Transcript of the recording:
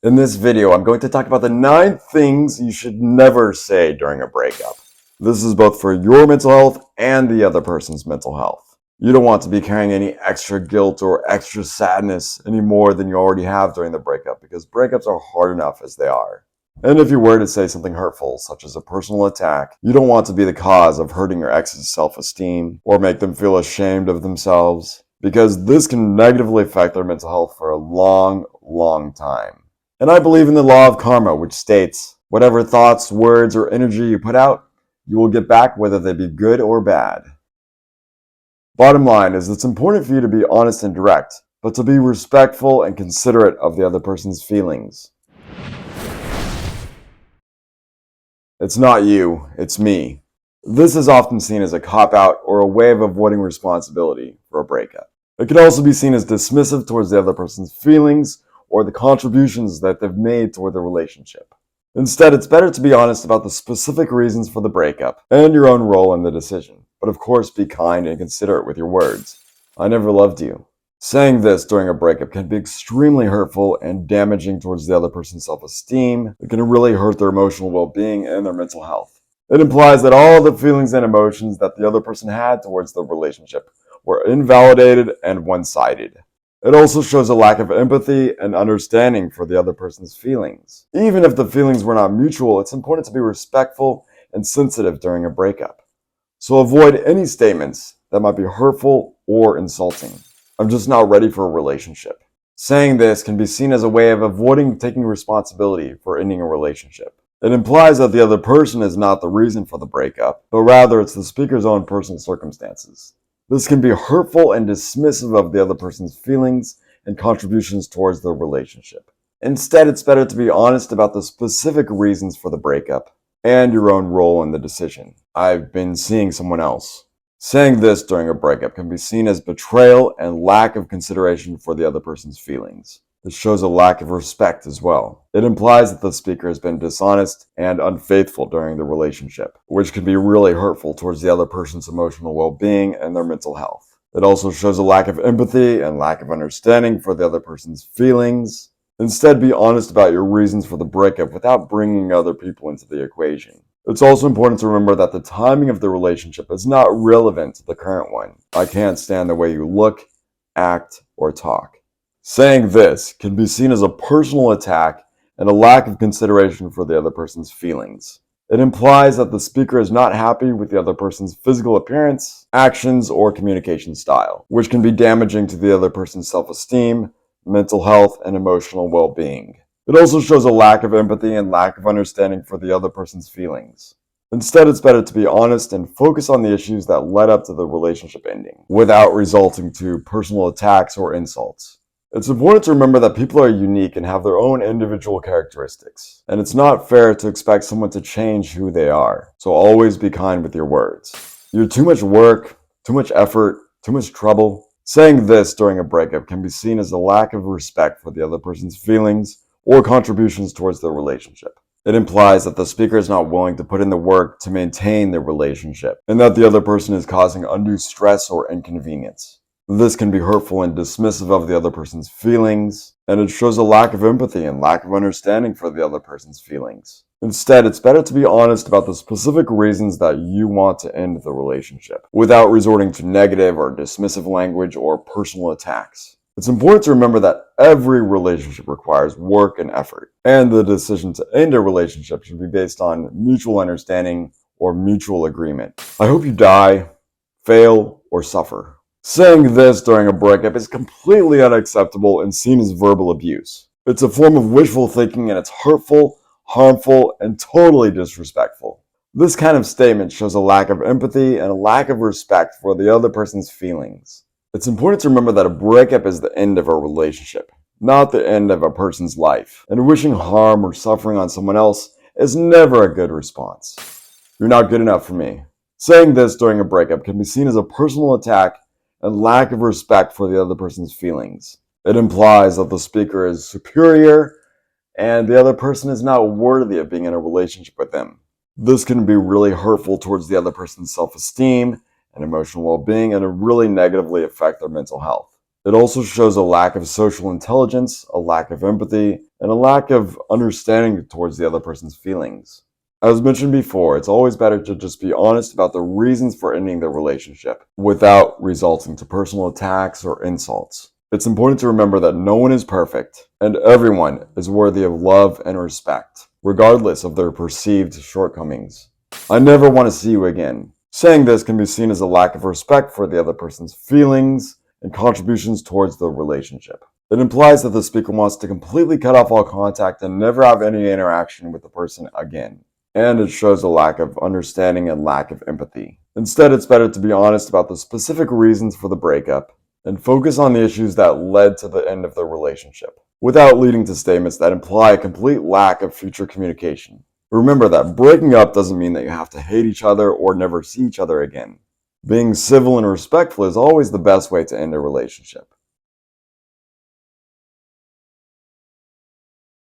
In this video, I'm going to talk about the 9 things you should never say during a breakup. This is both for your mental health and the other person's mental health. You don't want to be carrying any extra guilt or extra sadness any more than you already have during the breakup, because breakups are hard enough as they are. And if you were to say something hurtful, such as a personal attack, you don't want to be the cause of hurting your ex's self-esteem or make them feel ashamed of themselves, because this can negatively affect their mental health for a long time. And I believe in the law of karma, which states, whatever thoughts, words, or energy you put out, you will get back, whether they be good or bad. Bottom line is, it's important for you to be honest and direct, but to be respectful and considerate of the other person's feelings. It's not you, it's me. This is often seen as a cop-out or a way of avoiding responsibility for a breakup. It can also be seen as dismissive towards the other person's feelings or the contributions that they've made toward the relationship. Instead, it's better to be honest about the specific reasons for the breakup and your own role in the decision. But of course, be kind and considerate with your words. I never loved you. Saying this during a breakup can be extremely hurtful and damaging towards the other person's self-esteem. It can really hurt their emotional well-being and their mental health. It implies that all the feelings and emotions that the other person had towards the relationship were invalidated and one-sided. It also shows a lack of empathy and understanding for the other person's feelings. Even if the feelings were not mutual, it's important to be respectful and sensitive during a breakup. So avoid any statements that might be hurtful or insulting. I'm just not ready for a relationship. Saying this can be seen as a way of avoiding taking responsibility for ending a relationship. It implies that the other person is not the reason for the breakup, but rather it's the speaker's own personal circumstances. This can be hurtful and dismissive of the other person's feelings and contributions towards the relationship. Instead, it's better to be honest about the specific reasons for the breakup and your own role in the decision. I've been seeing someone else. Saying this during a breakup can be seen as betrayal and lack of consideration for the other person's feelings. It shows a lack of respect as well. It implies that the speaker has been dishonest and unfaithful during the relationship, which can be really hurtful towards the other person's emotional well-being and their mental health. It also shows a lack of empathy and lack of understanding for the other person's feelings. Instead, be honest about your reasons for the breakup without bringing other people into the equation. It's also important to remember that the timing of the relationship is not relevant to the current one. I can't stand the way you look, act, or talk. Saying this can be seen as a personal attack and a lack of consideration for the other person's feelings. It implies that the speaker is not happy with the other person's physical appearance, actions, or communication style, which can be damaging to the other person's self-esteem, mental health, and emotional well-being. It also shows a lack of empathy and lack of understanding for the other person's feelings. Instead, it's better to be honest and focus on the issues that led up to the relationship ending, without resulting to personal attacks or insults. It's important to remember that people are unique and have their own individual characteristics, and it's not fair to expect someone to change who they are. So always be kind with your words. You're too much work, too much effort, too much trouble. Saying this during a breakup can be seen as a lack of respect for the other person's feelings or contributions towards the relationship. It implies that the speaker is not willing to put in the work to maintain the relationship, and that the other person is causing undue stress or inconvenience. This can be hurtful and dismissive of the other person's feelings, and it shows a lack of empathy and lack of understanding for the other person's feelings. Instead, it's better to be honest about the specific reasons that you want to end the relationship, without resorting to negative or dismissive language or personal attacks. It's important to remember that every relationship requires work and effort, and the decision to end a relationship should be based on mutual understanding or mutual agreement. I hope you die, fail, or suffer. Saying this during a breakup is completely unacceptable and seen as verbal abuse. It's a form of wishful thinking, and it's hurtful, harmful, and totally disrespectful. This kind of statement shows a lack of empathy and a lack of respect for the other person's feelings. It's important to remember that a breakup is the end of a relationship, not the end of a person's life, and wishing harm or suffering on someone else is never a good response. You're not good enough for me. Saying this during a breakup can be seen as a personal attack and lack of respect for the other person's feelings. It implies that the speaker is superior and the other person is not worthy of being in a relationship with them. This can be really hurtful towards the other person's self-esteem and emotional well-being, and it really negatively affect their mental health. It also shows a lack of social intelligence, a lack of empathy, and a lack of understanding towards the other person's feelings. As mentioned before, it's always better to just be honest about the reasons for ending the relationship without resulting to personal attacks or insults. It's important to remember that no one is perfect, and everyone is worthy of love and respect, regardless of their perceived shortcomings. I never want to see you again. Saying this can be seen as a lack of respect for the other person's feelings and contributions towards the relationship. It implies that the speaker wants to completely cut off all contact and never have any interaction with the person again. And it shows a lack of understanding and lack of empathy. Instead, it's better to be honest about the specific reasons for the breakup and focus on the issues that led to the end of the relationship, without leading to statements that imply a complete lack of future communication. Remember that breaking up doesn't mean that you have to hate each other or never see each other again. Being civil and respectful is always the best way to end a relationship.